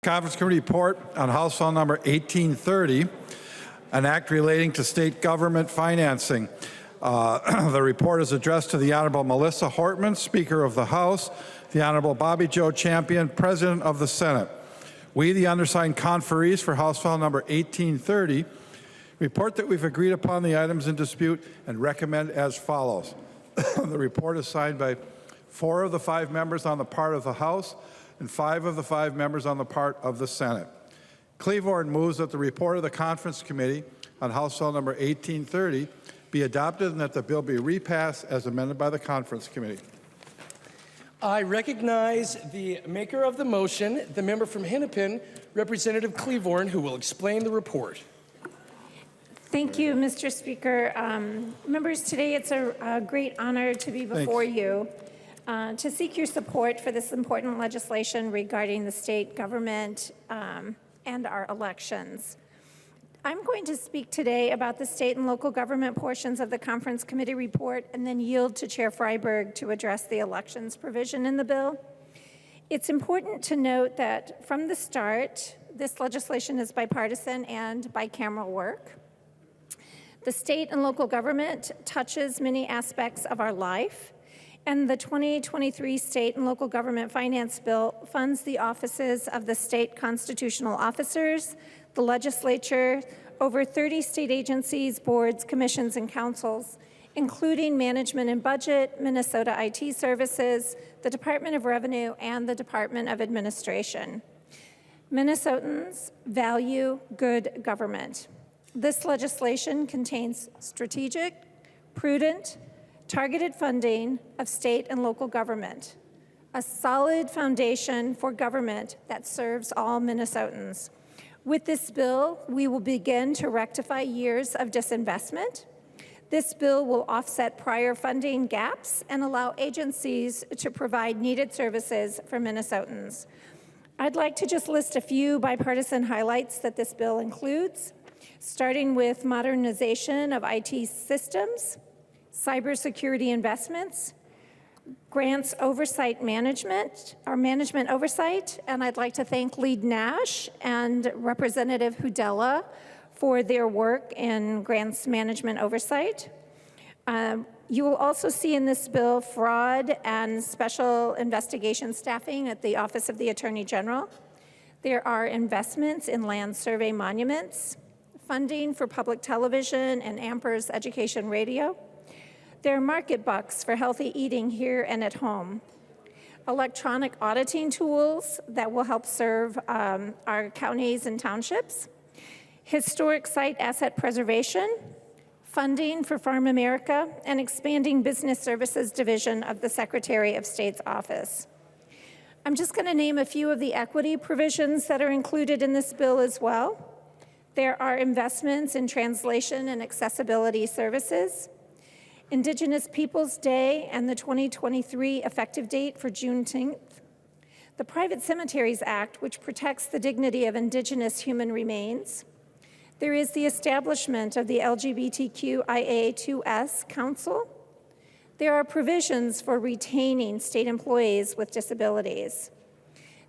Conference Committee report on House File Number 1830, an act relating to state government financing. The report is addressed to the Honorable Melissa Hortman, Speaker of the House, the Honorable Bobby Joe Champion, President of the Senate. We, the undersigned conferees for House File Number 1830, report that we've agreed upon the items in dispute and recommend as follows. The report is signed by 4 of the 5 members on the part of the House and 5 of the 5 members on the part of the Senate. Cleavorn moves that the report of the Conference Committee on House File Number 1830 be adopted and that the bill be repassed as amended by the Conference Committee. I recognize the maker of the motion, the member from Hennepin, Representative Cleavorn, who will explain the report. Thank you, Mr. Speaker. Members, today it's a great honor to be before you to seek your support for this important legislation regarding the state government and our elections. I'm going to speak today about the state and local government portions of the Conference Committee report and then yield to Chair Freiberg to address the elections provision in the bill. It's important to note that from the start, this legislation is bipartisan and bicameral work. The state and local government touches many aspects of our life, and the 2023 State and Local Government Finance Bill funds the offices of the state constitutional officers, the legislature, over 30 state agencies, boards, commissions, and councils, including Management and Budget, Minnesota IT Services, the Department of Revenue, and the Department of Administration. Minnesotans value good government. This legislation contains strategic, prudent, targeted funding of state and local government, a solid foundation for government that serves all Minnesotans. With this bill, we will begin to rectify years of disinvestment. This bill will offset prior funding gaps and allow agencies to provide needed services for Minnesotans. I'd like to just list a few bipartisan highlights that this bill includes, starting with modernization of IT systems, cybersecurity investments, grants oversight management, or management oversight, and I'd like to thank Lead Nash and Representative Hudella for their work in grants management oversight. You will also see in this bill fraud and special investigation staffing at the Office of the Attorney General. There are investments in land survey monuments, funding for public television and Amper's education radio. There are market bucks for healthy eating here and at home. Electronic auditing tools that will help serve our counties and townships. Historic site asset preservation, funding for Farm America, and expanding business services division of the Secretary of State's office. I'm just going to name a few of the equity provisions that are included in this bill as well. There are investments in translation and accessibility services, Indigenous Peoples Day and the 2023 effective date for Juneteenth, the Private Cemeteries Act, which protects the dignity of Indigenous human remains. There is the establishment of the LGBTQIA2S Council. There are provisions for retaining state employees with disabilities.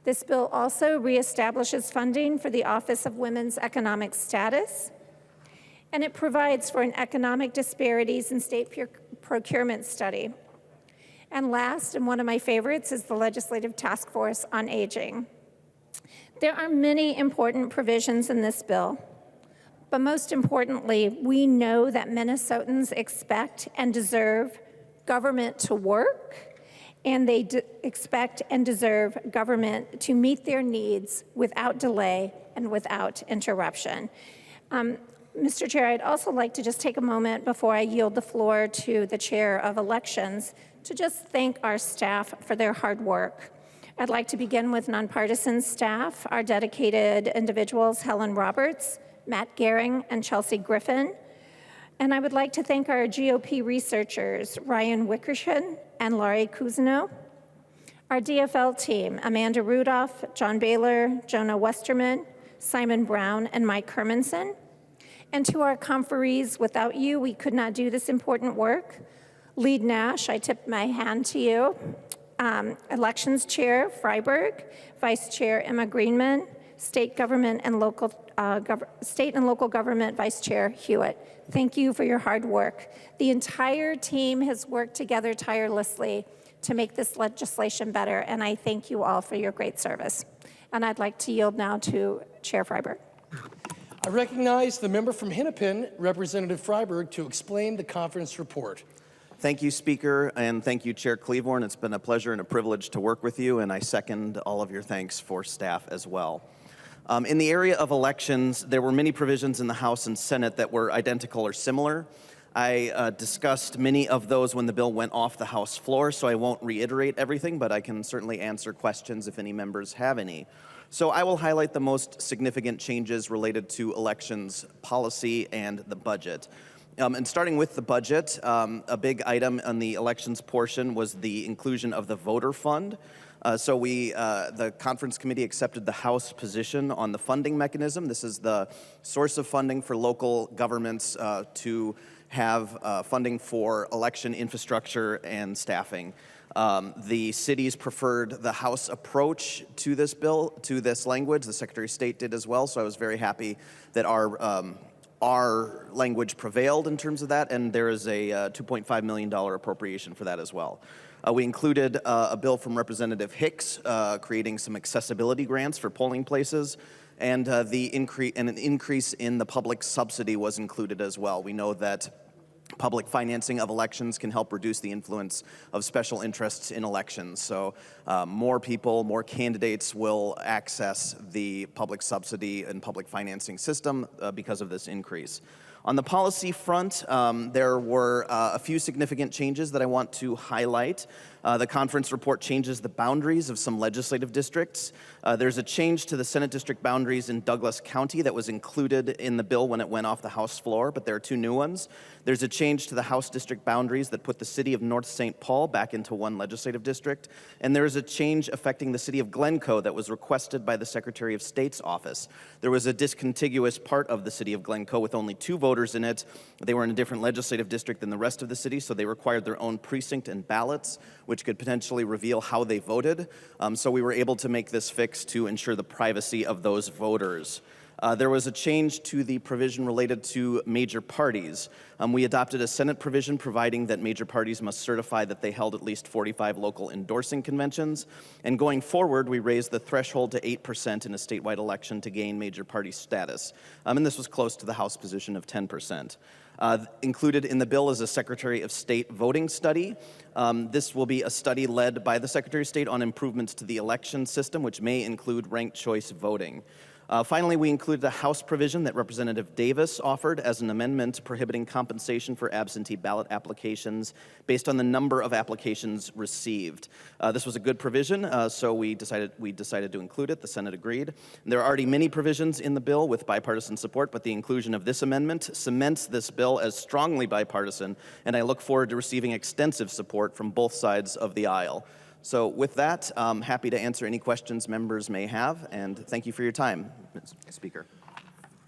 This bill also reestablishes funding for the Office of Women's Economic Status, and it provides for an economic disparities in state procurement study. And last, and one of my favorites, is the Legislative Task Force on Aging. There are many important provisions in this bill, but most importantly, we know that Minnesotans expect and deserve government to work, and they expect and deserve government to meet their needs without delay and without interruption. Mr. Chair, I'd also like to just take a moment before I yield the floor to the Chair of Elections to just thank our staff for their hard work. I'd like to begin with nonpartisan staff, our dedicated individuals, Helen Roberts, Matt Gehring, and Chelsea Griffin. And I would like to thank our GOP researchers, Ryan Wickersham and Laurie Cousineau, our DFL team, Amanda Rudolph, John Baylor, Jonah Westerman, Simon Brown, and Mike Hermanson. And to our conferees, without you, we could not do this important work. Lead Nash, I tip my hand to you. Elections Chair Freiberg, Vice Chair Emma Greenman, State and Local Government Vice Chair Hewitt. Thank you for your hard work. The entire team has worked together tirelessly to make this legislation better, and I thank you all for your great service. And I'd like to yield now to Chair Freiberg. I recognize the member from Hennepin, Representative Freiberg, to explain the conference report. Thank you, Speaker, and thank you, Chair Cleavorn. It's been a pleasure and a privilege to work with you, and I second all of your thanks for staff as well. In the area of elections, there were many provisions in the House and Senate that were identical or similar. I discussed many of those when the bill went off the House floor, so I won't reiterate everything, but I can certainly answer questions if any members have any. So I will highlight the most significant changes related to elections policy and the budget. And starting with the budget, a big item on the elections portion was the inclusion of the voter fund. The conference committee accepted the House position on the funding mechanism. This is the source of funding for local governments to have funding for election infrastructure and staffing. The cities preferred the House approach to this bill, to this language. The Secretary of State did as well, so I was very happy that our language prevailed in terms of that, and there is a $2.5 million appropriation for that as well. We included a bill from Representative Hicks creating some accessibility grants for polling places, and an increase in the public subsidy was included as well. We know that public financing of elections can help reduce the influence of special interests in elections. So more people, more candidates will access the public subsidy and public financing system because of this increase. On the policy front, there were a few significant changes that I want to highlight. The conference report changes the boundaries of some legislative districts. There's a change to the Senate district boundaries in Douglas County that was included in the bill when it went off the House floor, but there are two new ones. There's a change to the House district boundaries that put the city of North St. Paul back into one legislative district. And there is a change affecting the city of Glencoe that was requested by the Secretary of State's office. There was a discontiguous part of the city of Glencoe with only 2 voters in it. They were in a different legislative district than the rest of the city, so they required their own precinct and ballots, which could potentially reveal how they voted. So we were able to make this fix to ensure the privacy of those voters. There was a change to the provision related to major parties. We adopted a Senate provision providing that major parties must certify that they held at least 45 local endorsing conventions. And going forward, we raised the threshold to 8% in a statewide election to gain major party status. And this was close to the House position of 10%. Included in the bill is a Secretary of State voting study. This will be a study led by the Secretary of State on improvements to the election system, which may include ranked choice voting. Finally, we included a House provision that Representative Davis offered as an amendment prohibiting compensation for absentee ballot applications based on the number of applications received. This was a good provision, so we decided to include it. The Senate agreed. And there are already many provisions in the bill with bipartisan support, but the inclusion of this amendment cements this bill as strongly bipartisan, and I look forward to receiving extensive support from both sides of the aisle. So with that, I'm happy to answer any questions members may have, and thank you for your time, Mr. Speaker.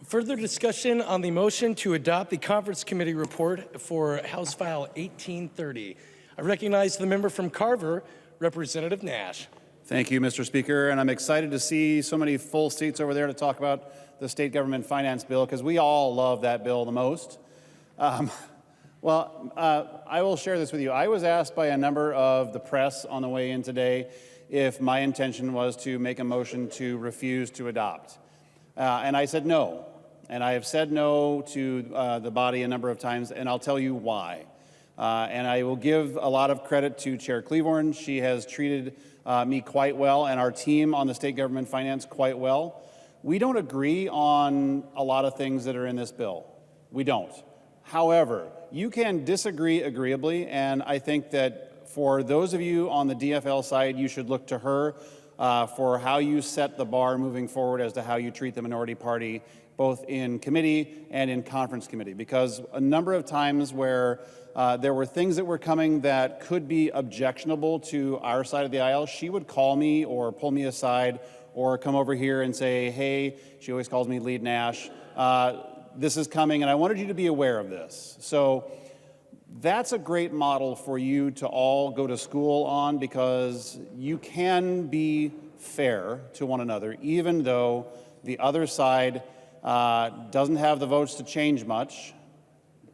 Further discussion on the motion to adopt the conference committee report for House File 1830. I recognize the member from Carver, Representative Nash. Thank you, Mr. Speaker, and I'm excited to see so many full seats over there to talk about the state government finance bill, because we all love that bill the most. I will share this with you. I was asked by a number of the press on the way in today if my intention was to make a motion to refuse to adopt. And I said no. And I have said no to the body a number of times, and I'll tell you why. And I will give a lot of credit to Chair Cleavorn. She has treated me quite well, and our team on the state government finance quite well. We don't agree on a lot of things that are in this bill. We don't. However, you can disagree agreeably, and I think that for those of you on the DFL side, you should look to her for how you set the bar moving forward as to how you treat the minority party, both in committee and in conference committee. Because a number of times where there were things that were coming that could be objectionable to our side of the aisle, she would call me or pull me aside or come over here and say, hey, she always calls me Lead Nash, this is coming, and I wanted you to be aware of this. So that's a great model for you to all go to school on, because you can be fair to one another, even though the other side doesn't have the votes to change much,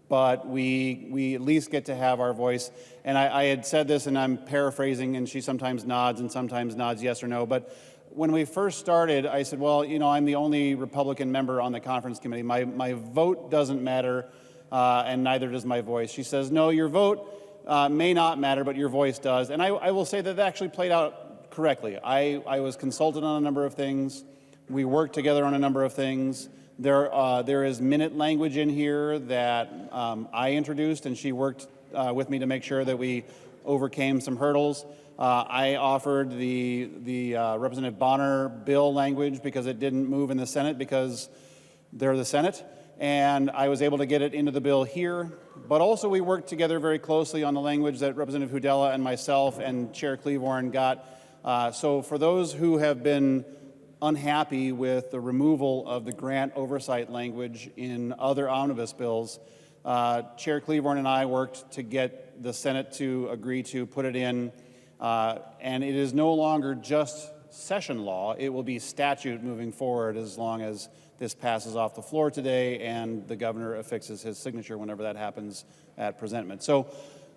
but we at least get to have our voice. And I had said this, and I'm paraphrasing, and she sometimes nods and sometimes nods yes or no, but when we first started, I said, well, you know, I'm the only Republican member on the conference committee. My vote doesn't matter, and neither does my voice. She says, no, your vote may not matter, but your voice does. And I will say that actually played out correctly. I was consulted on a number of things. We worked together on a number of things. There is minute language in here that I introduced, and she worked with me to make sure that we overcame some hurdles. I offered the Representative Bonner bill language because it didn't move in the Senate because they're the Senate, and I was able to get it into the bill here. But also we worked together very closely on the language that Representative Hudella and myself and Chair Cleavorn got. So for those who have been unhappy with the removal of the grant oversight language in other omnibus bills, Chair Cleavorn and I worked to get the Senate to agree to put it in, and it is no longer just session law. It will be statute moving forward as long as this passes off the floor today and the governor affixes his signature whenever that happens at presentment. So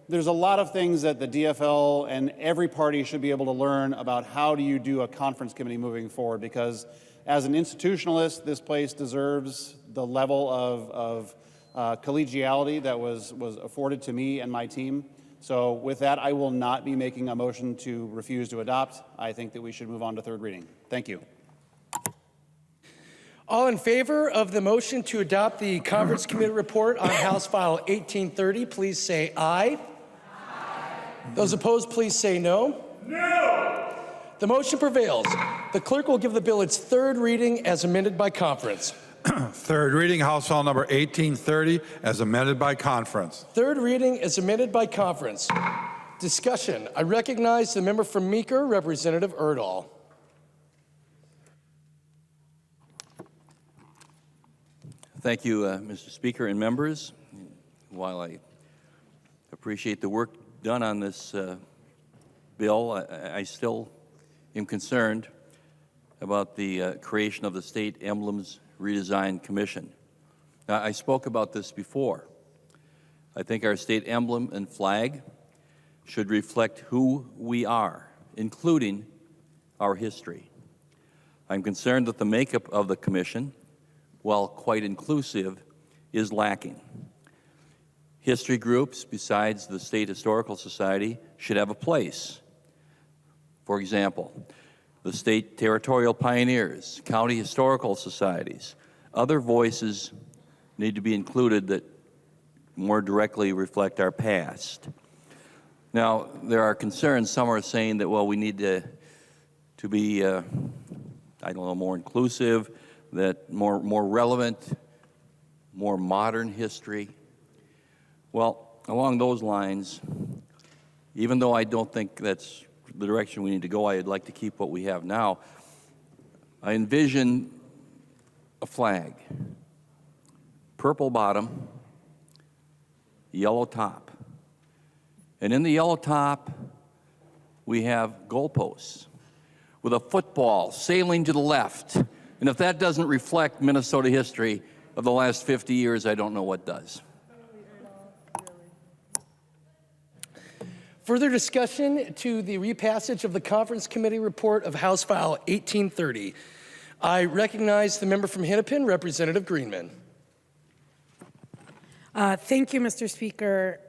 there's a lot of things that the DFL and every party should be able to learn about how do you do a conference committee moving forward, because as an institutionalist, this place deserves the level of collegiality that was afforded to me and my team. So with that, I will not be making a motion to refuse to adopt. I think that we should move on to third reading. Thank you. All in favor of the motion to adopt the conference committee report on House File 1830, please say aye. Aye. Those opposed, please say no. No. The motion prevails. The clerk will give the bill its third reading as amended by conference. Third reading, House File number 1830, as amended by conference. Third reading as amended by conference. Discussion. I recognize the member from Meeker, Representative Erdahl. Thank you, Mr. Speaker and members. While I appreciate the work done on this bill, I still am concerned about the creation of the State Emblems Redesign Commission. Now, I spoke about this before. I think our state emblem and flag should reflect who we are, including our history. I'm concerned that the makeup of the commission, while quite inclusive, is lacking. History groups, besides the State Historical Society, should have a place. For example, the State Territorial Pioneers, County Historical Societies, other voices need to be included that more directly reflect our past. Now, there are concerns. Some are saying that, well, we need to be, I don't know, more inclusive, that more relevant, more modern history. Well, along those lines, even though I don't think that's the direction we need to go, I'd like to keep what we have now. I envision a flag, purple bottom, yellow top. And in the yellow top, we have goalposts with a football sailing to the left. And if that doesn't reflect Minnesota history of the last 50 years, I don't know what does. Further discussion to the repassage of the conference committee report of House File 1830. I recognize the member from Hennepin, Representative Greenman. Thank you, Mr. Speaker.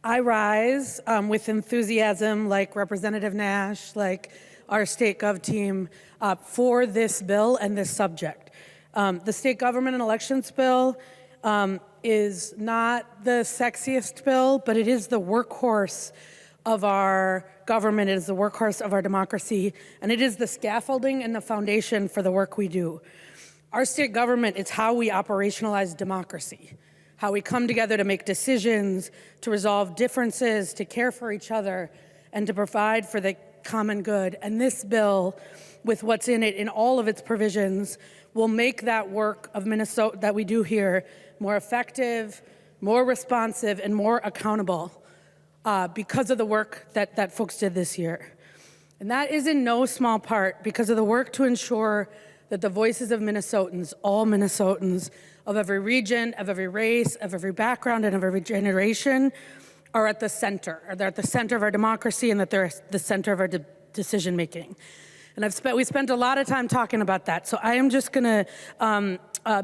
I rise with enthusiasm, like Representative Nash, like our state gov team, for this bill and this subject. The state government and elections bill is not the sexiest bill, but it is the workhorse of our government. It is the workhorse of our democracy, and it is the scaffolding and the foundation for the work we do. Our state government is how we operationalize democracy, how we come together to make decisions, to resolve differences, to care for each other, and to provide for the common good. And this bill, with what's in it, in all of its provisions, will make that work of Minnesota that we do here more effective, more responsive, and more accountable because of the work that folks did this year. And that is in no small part because of the work to ensure that the voices of Minnesotans, all Minnesotans, of every region, of every race, of every background, and of every generation are at the center, or they're at the center of our democracy, and that they're at the center of our decision making. And we spent a lot of time talking about that. So I am just gonna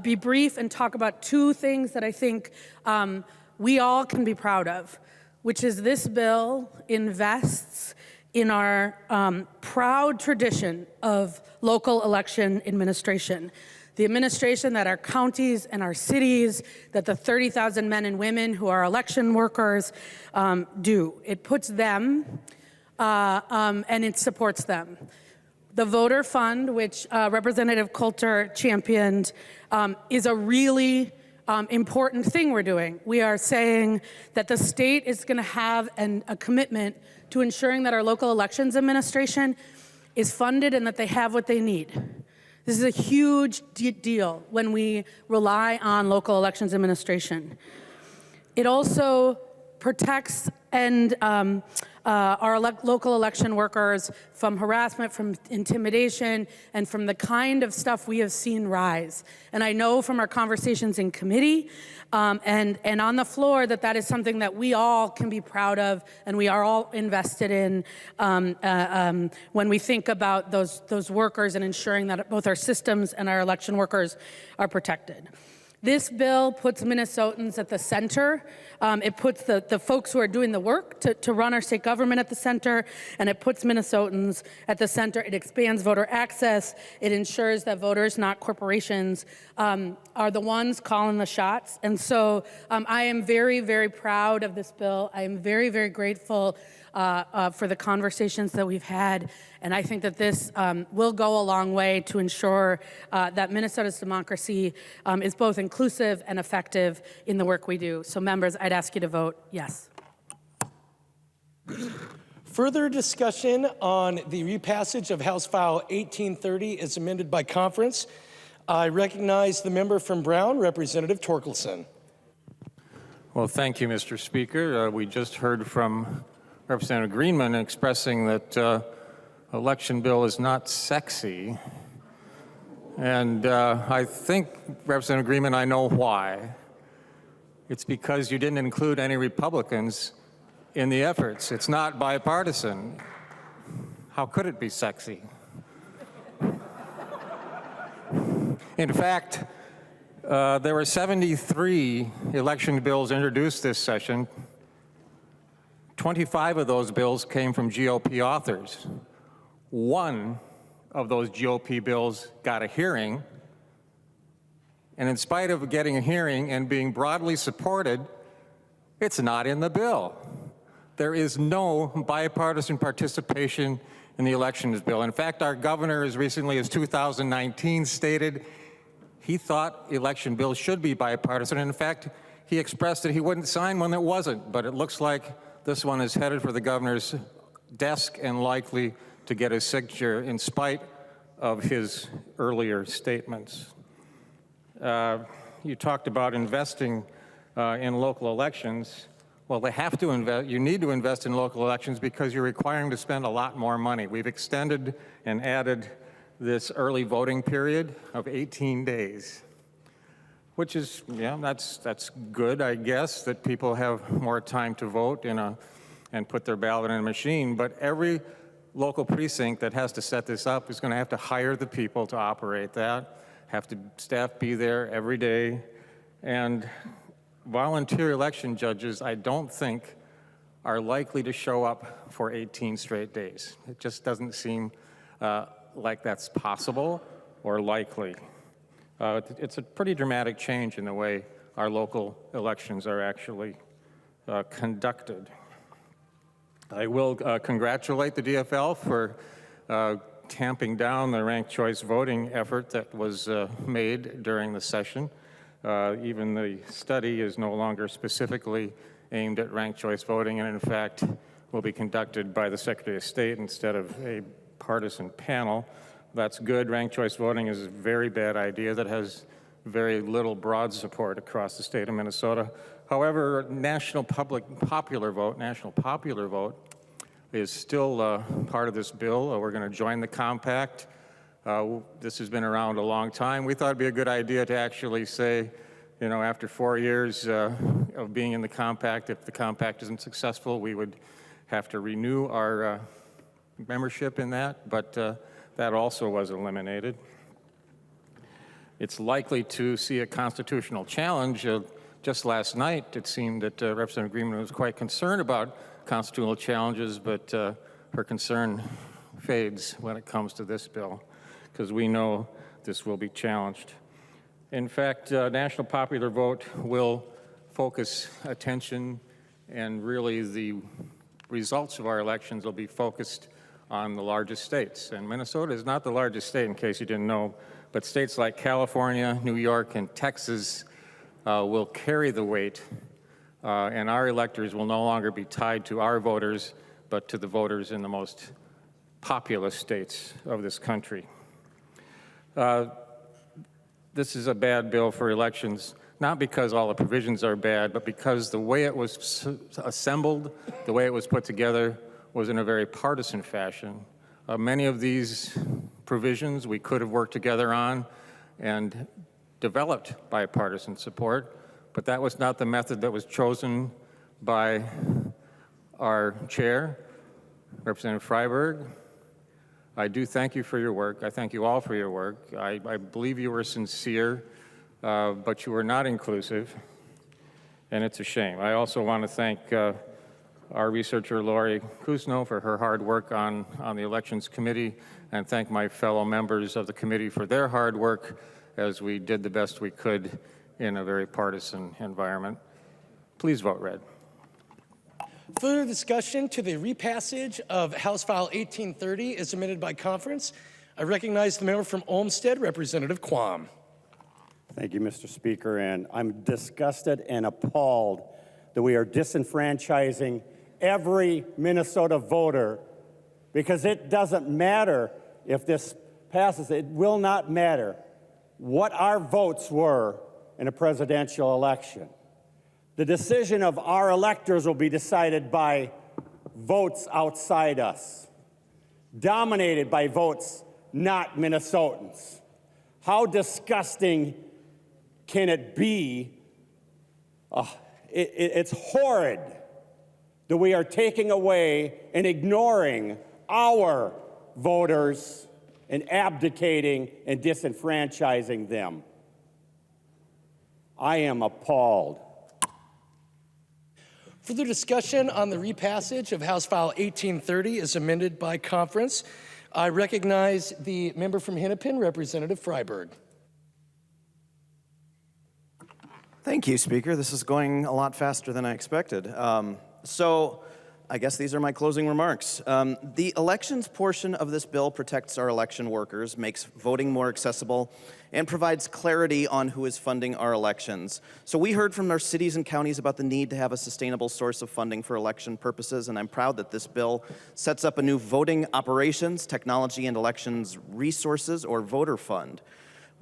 be brief and talk about two things that I think we all can be proud of, which is this bill invests in our proud tradition of local election administration. The administration that our counties and our cities, that the 30,000 men and women who are election workers do. It puts them and it supports them. The voter fund, which Representative Coulter championed, is a really important thing we're doing. We are saying that the state is going to have a commitment to ensuring that our local elections administration is funded and that they have what they need. This is a huge deal when we rely on local elections administration. It also protects and our local election workers from harassment, from intimidation, and from the kind of stuff we have seen rise. And I know from our conversations in committee and on the floor that that is something that we all can be proud of and we are all invested in when we think about those workers and ensuring that both our systems and our election workers are protected. This bill puts Minnesotans at the center. It puts the folks who are doing the work to run our state government at the center, and it puts Minnesotans at the center. It expands voter access. It ensures that voters, not corporations, are the ones calling the shots. And so I am very, very proud of this bill. I am very, very grateful for the conversations that we've had. And I think that this will go a long way to ensure that Minnesota's democracy is both inclusive and effective in the work we do. So members, I'd ask you to vote yes. Further discussion on the repassage of House File 1830 as amended by conference. I recognize the member from Brown, Representative Torkelson. Well, thank you, Mr. Speaker. We just heard from Representative Greenman expressing that election bill is not sexy. And I think, Representative Greenman, I know why. It's because you didn't include any Republicans in the efforts. It's not bipartisan. How could it be sexy? In fact, there were 73 election bills introduced this session. 25 of those bills came from GOP authors. One of those GOP bills got a hearing, and in spite of getting a hearing and being broadly supported, it's not in the bill. There is no bipartisan participation in the elections bill. In fact, our governor, as recently as 2019, stated he thought election bills should be bipartisan. And in fact, he expressed that he wouldn't sign one that wasn't, but it looks like this one is headed for the governor's desk and likely to get his signature in spite of his earlier statements. You talked about investing in local elections. Well, they have to invest. You need to invest in local elections because you're requiring to spend a lot more money. We've extended and added this early voting period of 18 days, which is, yeah, that's good, I guess, that people have more time to vote and put their ballot in a machine. But every local precinct that has to set this up is going to have to hire the people to operate that, have to staff be there every day, and volunteer election judges, I don't think, are likely to show up for 18 straight days. It just doesn't seem like that's possible or likely. It's a pretty dramatic change in the way our local elections are actually conducted. I will congratulate the DFL for tamping down the ranked choice voting effort that was made during the session. Even the study is no longer specifically aimed at ranked choice voting, and in fact will be conducted by the Secretary of State instead of a partisan panel. That's good. Ranked choice voting is a very bad idea that has very little broad support across the state of Minnesota. However, national popular vote is still part of this bill. We're going to join the compact. This has been around a long time. We thought it'd be a good idea to actually say, you know, after 4 years of being in the compact, if the compact isn't successful, we would have to renew our membership in that, but that also was eliminated. It's likely to see a constitutional challenge. Just last night, it seemed that Representative Greenman was quite concerned about constitutional challenges, but her concern fades when it comes to this bill, because we know this will be challenged. In fact, national popular vote will focus attention, and really the results of our elections will be focused on the largest states. And Minnesota is not the largest state, in case you didn't know, but states like California, New York, and Texas will carry the weight, and our electors will no longer be tied to our voters, but to the voters in the most populous states of this country. This is a bad bill for elections, not because all the provisions are bad, but because the way it was assembled, the way it was put together, was in a very partisan fashion. Many of these provisions we could have worked together on and developed bipartisan support, but that was not the method that was chosen by our chair, Representative Freiberg. I do thank you for your work. I thank you all for your work. I believe you were sincere, but you were not inclusive, and it's a shame. I also want to thank our researcher, Lori Kuzno, for her hard work on the Elections Committee, and thank my fellow members of the committee for their hard work as we did the best we could in a very partisan environment. Please vote red. Further discussion to the repassage of House File 1830 is submitted by conference. I recognize the member from Olmsted, Representative Quam. Thank you, Mr. Speaker, and I'm disgusted and appalled that we are disenfranchising every Minnesota voter, because it doesn't matter if this passes. It will not matter what our votes were in a presidential election. The decision of our electors will be decided by votes outside us, dominated by votes not Minnesotans. How disgusting can it be? It's horrid that we are taking away and ignoring our voters and abdicating and disenfranchising them. I am appalled. Further discussion on the repassage of House File 1830 is amended by conference. I recognize the member from Hennepin, Representative Freiberg. Thank you, Speaker. This is going a lot faster than I expected. So I guess these are my closing remarks. The elections portion of this bill protects our election workers, makes voting more accessible, and provides clarity on who is funding our elections. So we heard from our cities and counties about the need to have a sustainable source of funding for election purposes, and I'm proud that this bill sets up a new voting operations, technology, and elections resources, or voter fund.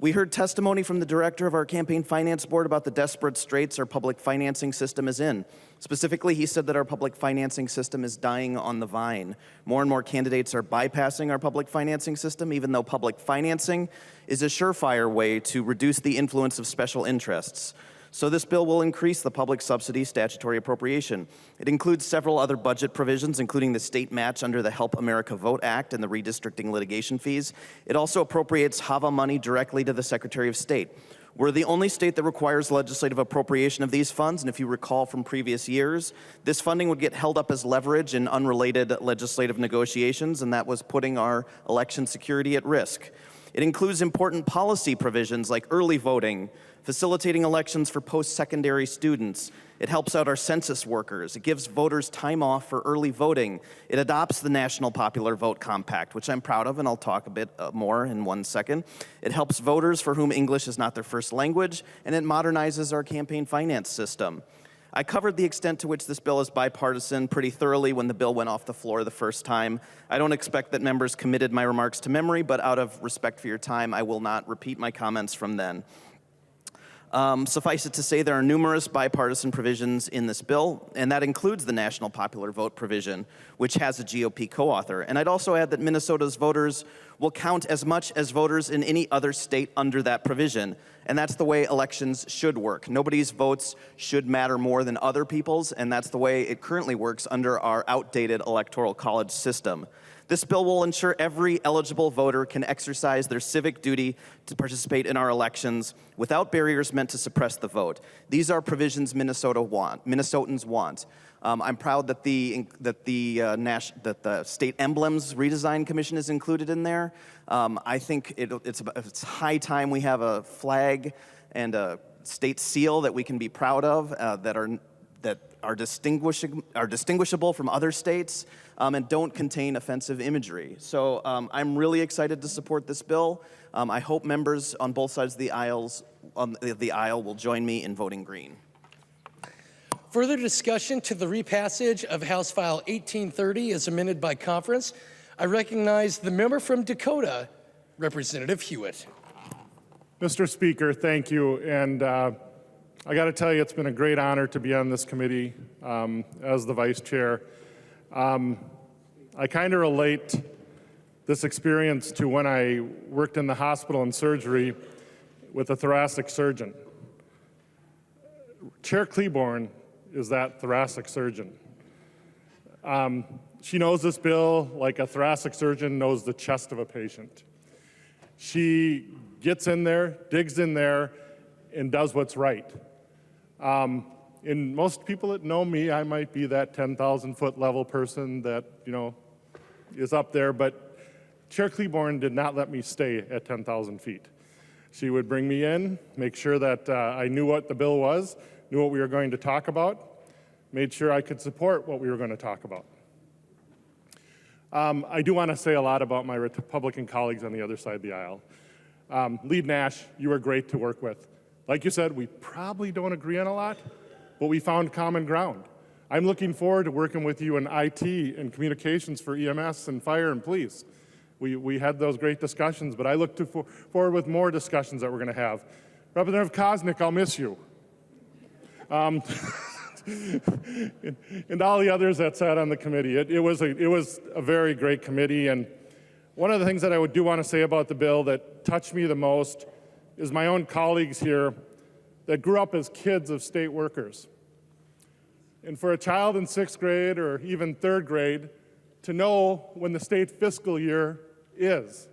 We heard testimony from the director of our campaign finance board about the desperate straits our public financing system is in. Specifically, he said that our public financing system is dying on the vine. More and more candidates are bypassing our public financing system, even though public financing is a surefire way to reduce the influence of special interests. So this bill will increase the public subsidy statutory appropriation. It includes several other budget provisions, including the state match under the Help America Vote Act and the redistricting litigation fees. It also appropriates HAVA money directly to the Secretary of State. We're the only state that requires legislative appropriation of these funds, and if you recall from previous years, this funding would get held up as leverage in unrelated legislative negotiations, and that was putting our election security at risk. It includes important policy provisions like early voting, facilitating elections for post-secondary students. It helps out our census workers. It gives voters time off for early voting. It adopts the National Popular Vote Compact, which I'm proud of, and I'll talk a bit more in 1 second. It helps voters for whom English is not their first language, and it modernizes our campaign finance system. I covered the extent to which this bill is bipartisan pretty thoroughly when the bill went off the floor the first time. I don't expect that members committed my remarks to memory, but out of respect for your time, I will not repeat my comments from then. Suffice it to say, there are numerous bipartisan provisions in this bill, and that includes the national popular vote provision, which has a GOP co-author. And I'd also add that Minnesota's voters will count as much as voters in any other state under that provision. And that's the way elections should work. Nobody's votes should matter more than other people's, and that's the way it currently works under our outdated electoral college system. This bill will ensure every eligible voter can exercise their civic duty to participate in our elections without barriers meant to suppress the vote. These are provisions Minnesotans want. I'm proud that the State Emblems Redesign Commission is included in there. I think it's high time we have a flag and a state seal that we can be proud of that are distinguishable from other states and don't contain offensive imagery. So I'm really excited to support this bill. I hope members on both sides of the aisle will join me in voting green. Further discussion to the repassage of House File 1830 as amended by conference. I recognize the member from Dakota, Representative Hewitt. Mr. Speaker, thank you. And I got to tell you, it's been a great honor to be on this committee as the vice chair. I kind of relate this experience to when I worked in the hospital in surgery with a thoracic surgeon. Chair Kleborn is that thoracic surgeon. She knows this bill like a thoracic surgeon knows the chest of a patient. She gets in there, digs in there, and does what's right. And most people that know me, I might be that 10,000-foot level person that, is up there, but Chair Kleborn did not let me stay at 10,000 feet. She would bring me in, make sure that I knew what the bill was, knew what we were going to talk about, made sure I could support what we were going to talk about. I do want to say a lot about my Republican colleagues on the other side of the aisle. Lead Nash, you were great to work with. Like you said, we probably don't agree on a lot, but we found common ground. I'm looking forward to working with you in IT and communications for EMS and fire and police. We had those great discussions, but I look forward with more discussions that we're going to have. Representative Koznick, I'll miss you. And all the others that sat on the committee. It was a very great committee, and one of the things that I do want to say about the bill that touched me the most is my own colleagues here that grew up as kids of state workers. And for a child in 6th grade or even 3rd grade to know when the state fiscal year is,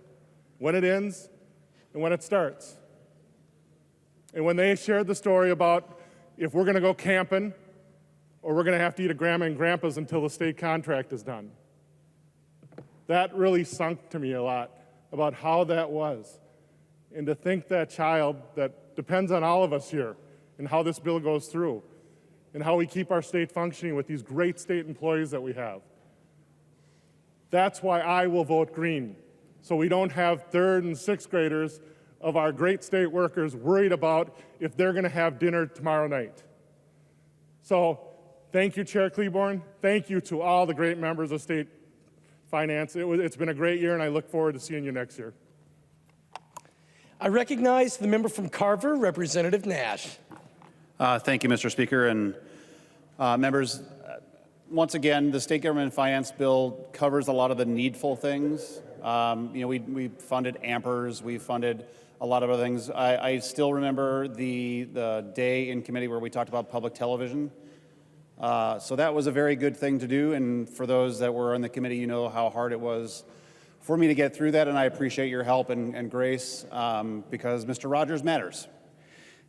when it ends and when it starts. And when they shared the story about if we're going to go camping or we're going to have to eat at Grandma and Grandpa's until the state contract is done. That really sunk to me a lot about how that was. And to think that child that depends on all of us here and how this bill goes through and how we keep our state functioning with these great state employees that we have. That's why I will vote green, so we don't have 3rd and 6th graders of our great state workers worried about if they're going to have dinner tomorrow night. So thank you, Chair Kleborn. Thank you to all the great members of state finance. It's been a great year, and I look forward to seeing you next year. I recognize the member from Carver, Representative Nash. Thank you, Mr. Speaker, and members. Once again, the state government finance bill covers a lot of the needful things. We funded AMPERS, we funded a lot of other things. I still remember the day in committee where we talked about public television. So that was a very good thing to do, and for those that were on the committee, you know how hard it was for me to get through that, and I appreciate your help and grace because Mr. Rogers matters.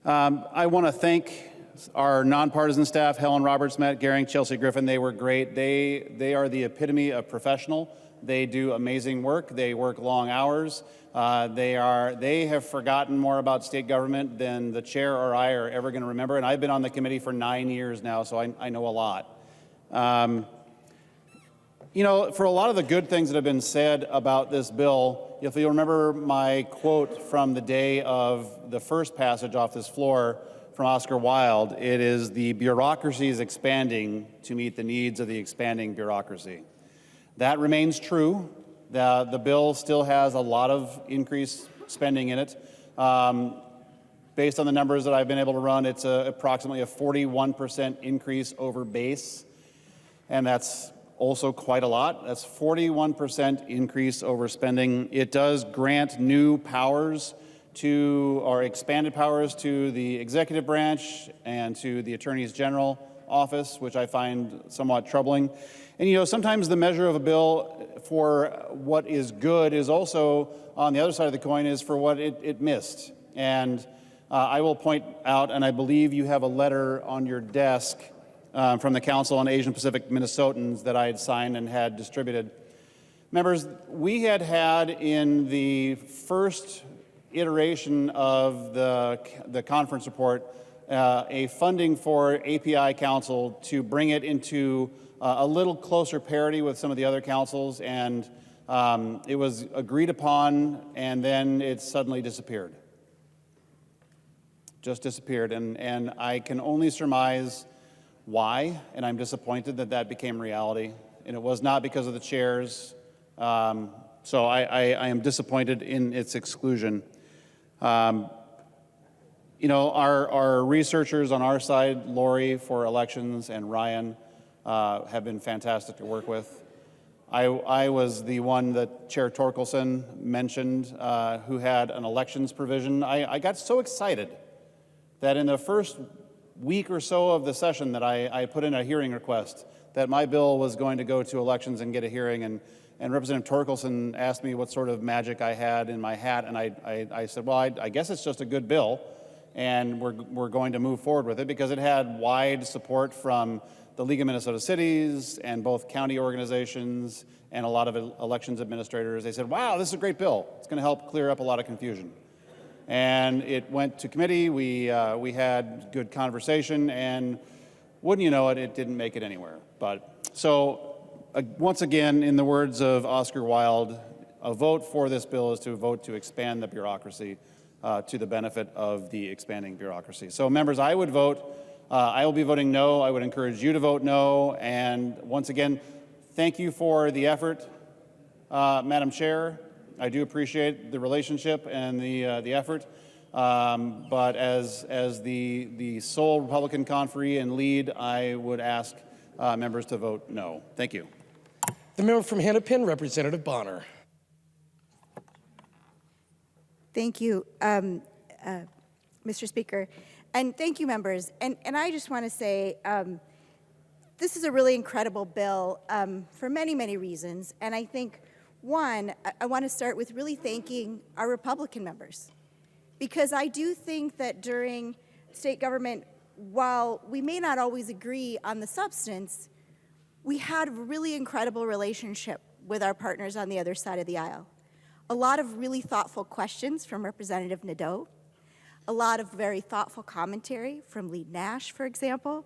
I want to thank our nonpartisan staff, Helen Roberts, Matt Gehring, Chelsea Griffin. They were great. They are the epitome of professional. They do amazing work. They work long hours. They have forgotten more about state government than the chair or I are ever going to remember. And I've been on the committee for 9 years now, so I know a lot. For a lot of the good things that have been said about this bill, if you'll remember my quote from the day of the first passage off this floor from Oscar Wilde, it is the bureaucracy is expanding to meet the needs of the expanding bureaucracy. That remains true. The bill still has a lot of increased spending in it. Based on the numbers that I've been able to run, it's approximately a 41% increase over base, and that's also quite a lot. That's 41% increase over spending. It does grant new powers or expanded powers to the executive branch and to the Attorney's General office, which I find somewhat troubling. And sometimes the measure of a bill for what is good is also, on the other side of the coin, is for what it missed. And I will point out, and I believe you have a letter on your desk from the Council on Asian Pacific Minnesotans that I had signed and had distributed. Members, we had in the first iteration of the conference report a funding for API Council to bring it into a little closer parity with some of the other councils, and it was agreed upon, and then it suddenly disappeared. Just disappeared, and I can only surmise why, and I'm disappointed that that became reality, and it was not because of the chairs, so I am disappointed in its exclusion. Our researchers on our side, Lori for elections and Ryan, have been fantastic to work with. I was the one that Chair Torkelson mentioned who had an elections provision. I got so excited that in the first week or so of the session that I put in a hearing request that my bill was going to go to elections and get a hearing, and Representative Torkelson asked me what sort of magic I had in my hat, and I said, well, I guess it's just a good bill, and we're going to move forward with it because it had wide support from the League of Minnesota Cities and both county organizations and a lot of elections administrators. They said, wow, this is a great bill. It's going to help clear up a lot of confusion. And it went to committee. We had good conversation, and wouldn't you know it, it didn't make it anywhere. But so once again, in the words of Oscar Wilde, a vote for this bill is to vote to expand the bureaucracy to the benefit of the expanding bureaucracy. So members, I would vote. I will be voting no. I would encourage you to vote no. And once again, thank you for the effort, Madam Chair. I do appreciate the relationship and the effort, but as the sole Republican conferee and lead, I would ask members to vote no. Thank you. The member from Hennepin, Representative Bonner. Thank you, Mr. Speaker, and thank you, members. And I just want to say this is a really incredible bill for many, many reasons, and I think one, I want to start with really thanking our Republican members, because I do think that during state government, while we may not always agree on the substance, we had a really incredible relationship with our partners on the other side of the aisle. A lot of really thoughtful questions from Representative Nadeau, a lot of very thoughtful commentary from Lead Nash, for example,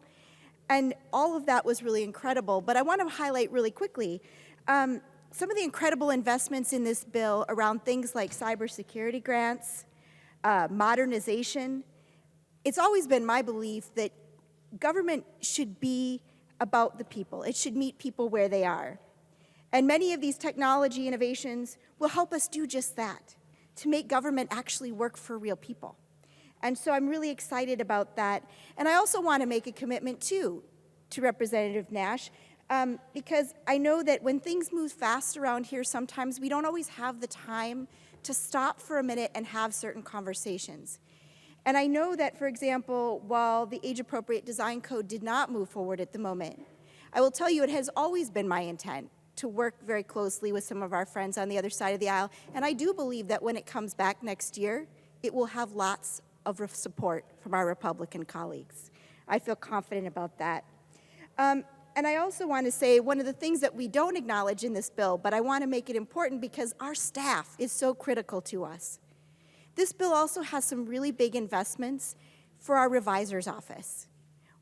and all of that was really incredible. But I want to highlight really quickly some of the incredible investments in this bill around things like cybersecurity grants, modernization. It's always been my belief that government should be about the people. It should meet people where they are. And many of these technology innovations will help us do just that, to make government actually work for real people. And so I'm really excited about that. And I also want to make a commitment, too, to Representative Nash, because I know that when things move fast around here, sometimes we don't always have the time to stop for a minute and have certain conversations. And I know that, for example, while the age-appropriate design code did not move forward at the moment, I will tell you it has always been my intent to work very closely with some of our friends on the other side of the aisle. And I do believe that when it comes back next year, it will have lots of support from our Republican colleagues. I feel confident about that. And I also want to say one of the things that we don't acknowledge in this bill, but I want to make it important because our staff is so critical to us. This bill also has some really big investments for our revisor's office.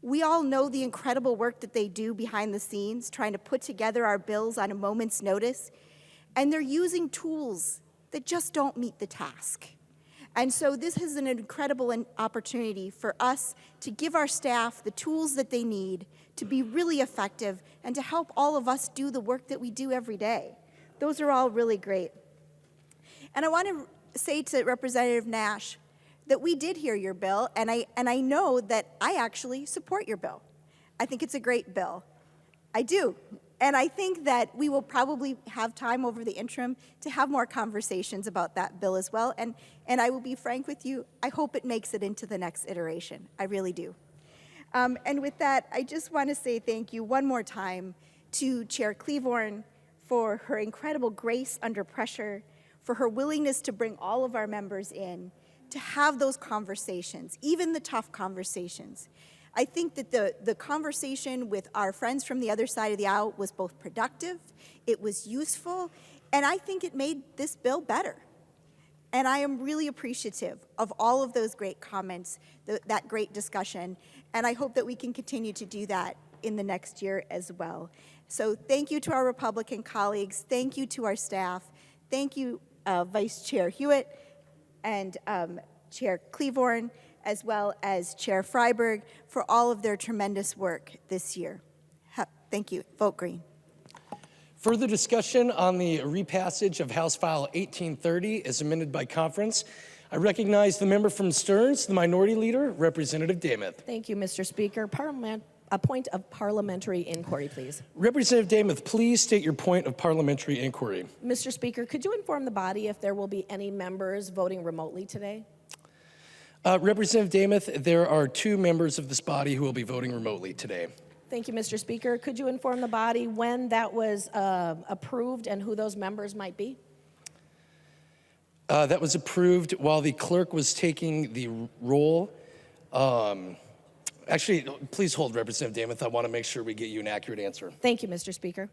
We all know the incredible work that they do behind the scenes, trying to put together our bills on a moment's notice, and they're using tools that just don't meet the task. And so this is an incredible opportunity for us to give our staff the tools that they need to be really effective and to help all of us do the work that we do every day. Those are all really great. And I want to say to Representative Nash that we did hear your bill, and I know that I actually support your bill. I think it's a great bill. I do. And I think that we will probably have time over the interim to have more conversations about that bill as well. And I will be frank with you, I hope it makes it into the next iteration. I really do. And with that, I just want to say thank you one more time to Chair Cleavorn for her incredible grace under pressure, for her willingness to bring all of our members in, to have those conversations, even the tough conversations. I think that the conversation with our friends from the other side of the aisle was both productive, it was useful, and I think it made this bill better. And I am really appreciative of all of those great comments, that great discussion, and I hope that we can continue to do that in the next year as well. So thank you to our Republican colleagues, thank you to our staff, thank you Vice Chair Hewitt and Chair Cleavorn, as well as Chair Freiberg, for all of their tremendous work this year. Thank you. Vote green. Further discussion on the repassage of House File 1830 as amended by conference. I recognize the member from Stearns, the Minority Leader, Representative Damuth. Thank you, Mr. Speaker. A point of parliamentary inquiry, please. Representative Damuth, please state your point of parliamentary inquiry. Mr. Speaker, could you inform the body if there will be any members voting remotely today? Representative Damuth, there are 2 members of this body who will be voting remotely today. Thank you, Mr. Speaker. Could you inform the body when that was approved and who those members might be? That was approved while the clerk was taking the roll. Actually, please hold, Representative Damuth. I want to make sure we get you an accurate answer. Thank you, Mr. Speaker.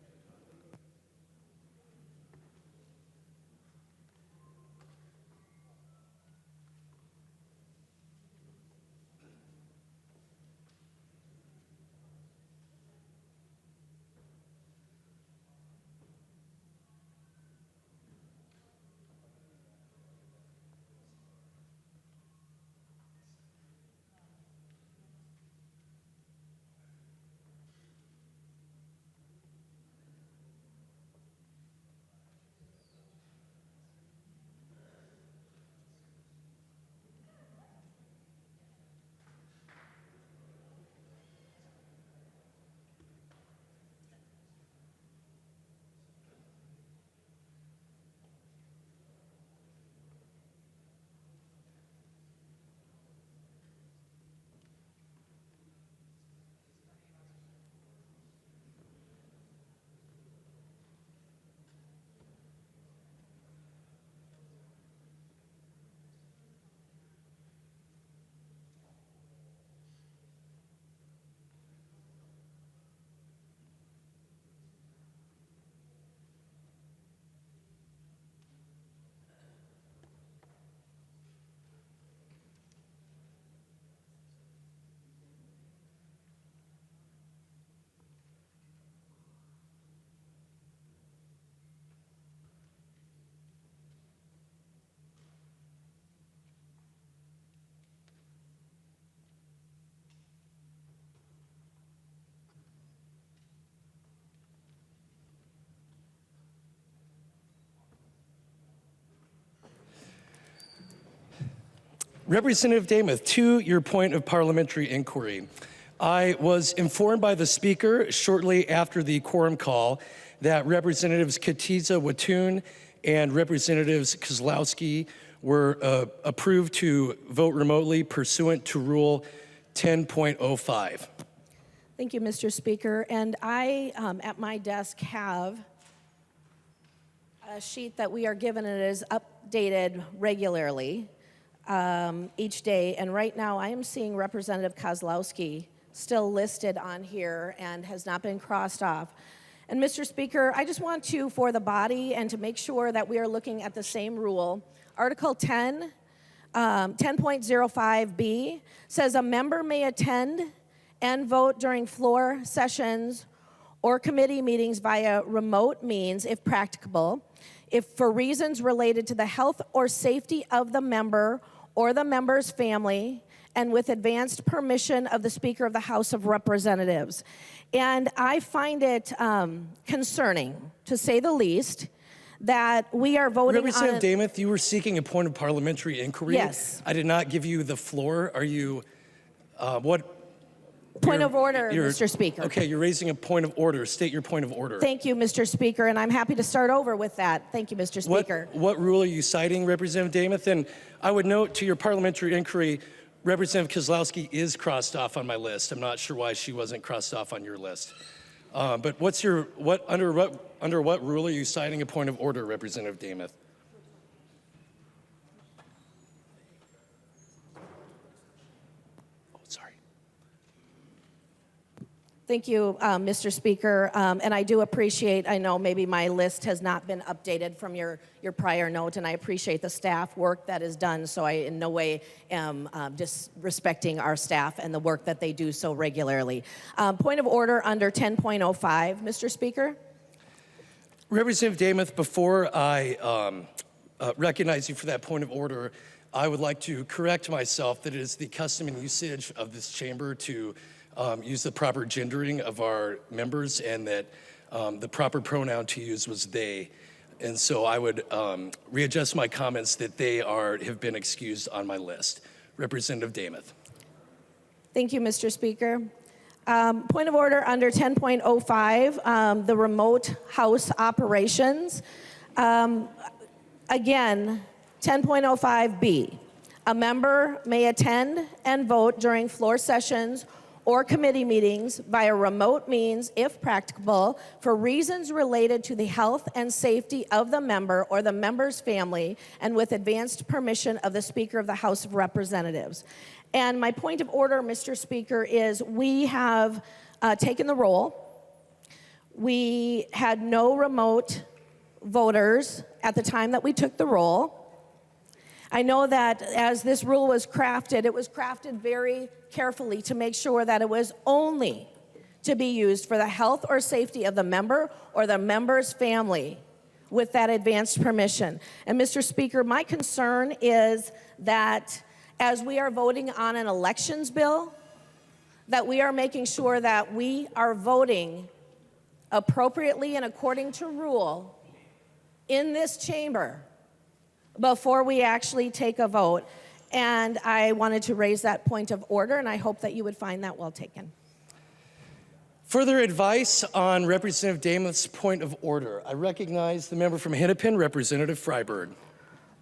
Representative Damuth, to your point of parliamentary inquiry, I was informed by the Speaker shortly after the quorum call that Representatives Katiza Watun and Representatives Kozlowski were approved to vote remotely pursuant to Rule 10.05. Thank you, Mr. Speaker. And I, at my desk, have a sheet that we are given, and it is updated regularly each day. And right now, I am seeing Representative Kozlowski still listed on here and has not been crossed off. And Mr. Speaker, I just want to, for the body and to make sure that we are looking at the same rule, Article 10, 10.05B says a member may attend and vote during floor sessions or committee meetings via remote means if practicable, if for reasons related to the health or safety of the member or the member's family, and with advanced permission of the Speaker of the House of Representatives. And I find it concerning, to say the least, that we are voting on. Representative Dameth, you were seeking a point of parliamentary inquiry. Yes. I did not give you the floor. Are you, what? Point of order, Mr. Speaker. Okay, you're raising a point of order. State your point of order. Thank you, Mr. Speaker, and I'm happy to start over with that. Thank you, Mr. Speaker. What rule are you citing, Representative Dameth? And I would note to your parliamentary inquiry, Representative Kozlowski is crossed off on my list. I'm not sure why she wasn't crossed off on your list. But under what rule are you citing a point of order, Representative Dameth? Thank you, Mr. Speaker, and I do appreciate, I know maybe my list has not been updated from your prior note, and I appreciate the staff work that is done, so I in no way am disrespecting our staff and the work that they do so regularly. Point of order under 10.05, Mr. Speaker. Representative Dameth, before I recognize you for that point of order, I would like to correct myself that it is the custom and usage of this chamber to use the proper gendering of our members, and that the proper pronoun to use was they. And so I would readjust my comments that they have been excused on my list. Representative Dameth. Thank you, Mr. Speaker. Point of order under 10.05, the remote House operations. Again, 10.05B, a member may attend and vote during floor sessions or committee meetings via remote means, if practicable, for reasons related to the health and safety of the member or the member's family, and with advanced permission of the Speaker of the House of Representatives. And my point of order, Mr. Speaker, is we have taken the roll. We had no remote voters at the time that we took the roll. I know that as this rule was crafted, it was crafted very carefully to make sure that it was only to be used for the health or safety of the member or the member's family with that advanced permission. And Mr. Speaker, my concern is that as we are voting on an elections bill, that we are making sure that we are voting appropriately and according to rule in this chamber before we actually take a vote. And I wanted to raise that point of order, and I hope that you would find that well taken. Further advice on Representative Dameth's point of order. I recognize the member from Hennepin, Representative Freiberg.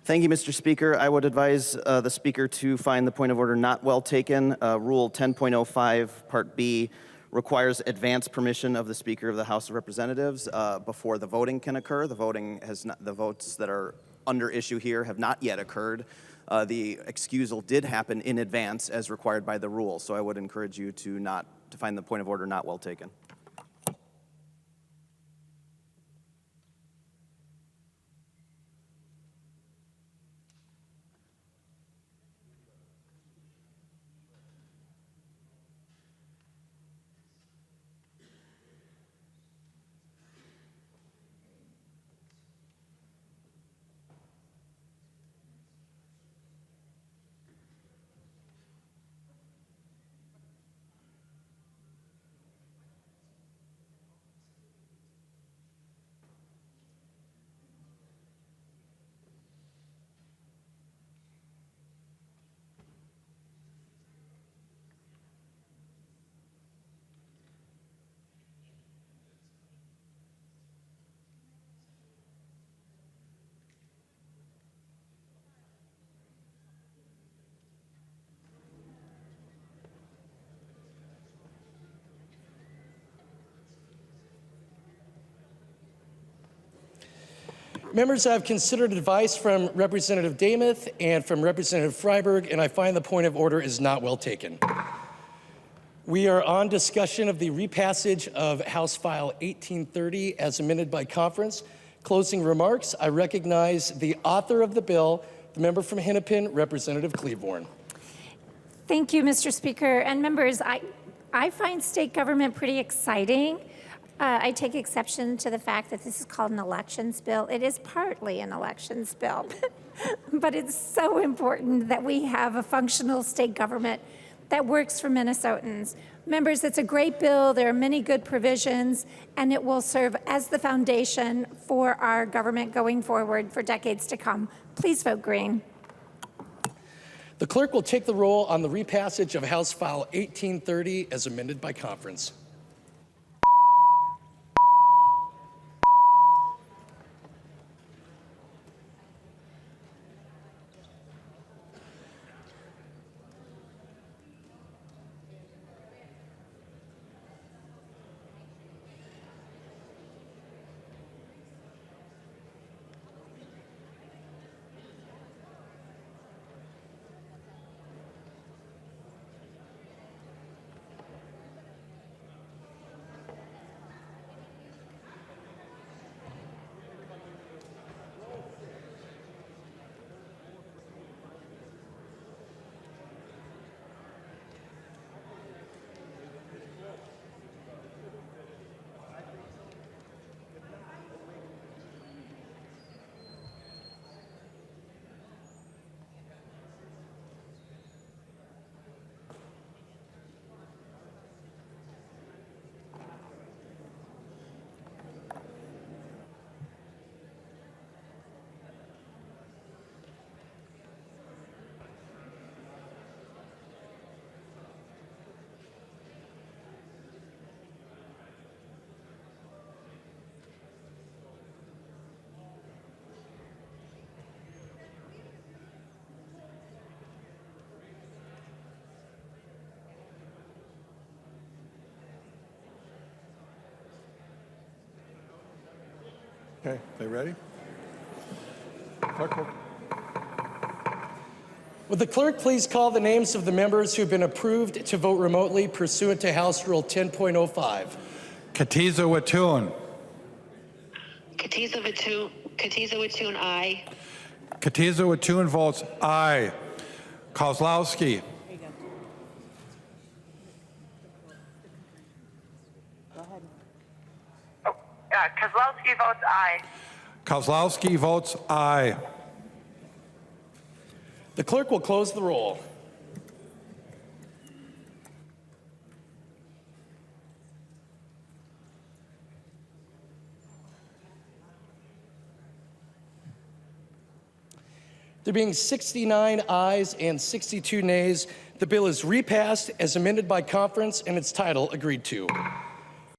Thank you, Mr. Speaker. I would advise the Speaker to find the point of order not well taken. Rule 10.05, Part B, requires advance permission of the Speaker of the House of Representatives before the voting can occur. The votes that are under issue here have not yet occurred. The excusal did happen in advance as required by the rule, so I would encourage you to find the point of order not well taken. Members, I've considered advice from Representative Dameth and from Representative Freiberg, and I find the point of order is not well taken. We are on discussion of the repassage of House File 1830 as amended by conference. Closing remarks, I recognize the author of the bill, the member from Hennepin, Representative Cleveborn. Thank you, Mr. Speaker. And members, I find state government pretty exciting. I take exception to the fact that this is called an elections bill. It is partly an elections bill, but it's so important that we have a functional state government that works for Minnesotans. Members, it's a great bill. There are many good provisions, and it will serve as the foundation for our government going forward for decades to come. Please vote green. The clerk will take the roll on the repassage of House File 1830 as amended by conference. Okay, they ready? Clerk will- Would the clerk please call the names of the members who have been approved to vote remotely pursuant to House Rule 10.05? Katiza Watun. Katiza Watun, aye. Katiza Watun votes aye. Kozlowski. Kozlowski votes aye. Kozlowski votes aye. The clerk will close the roll. There being 69 ayes and 62 nays, the bill is repassed as amended by conference and its title agreed to.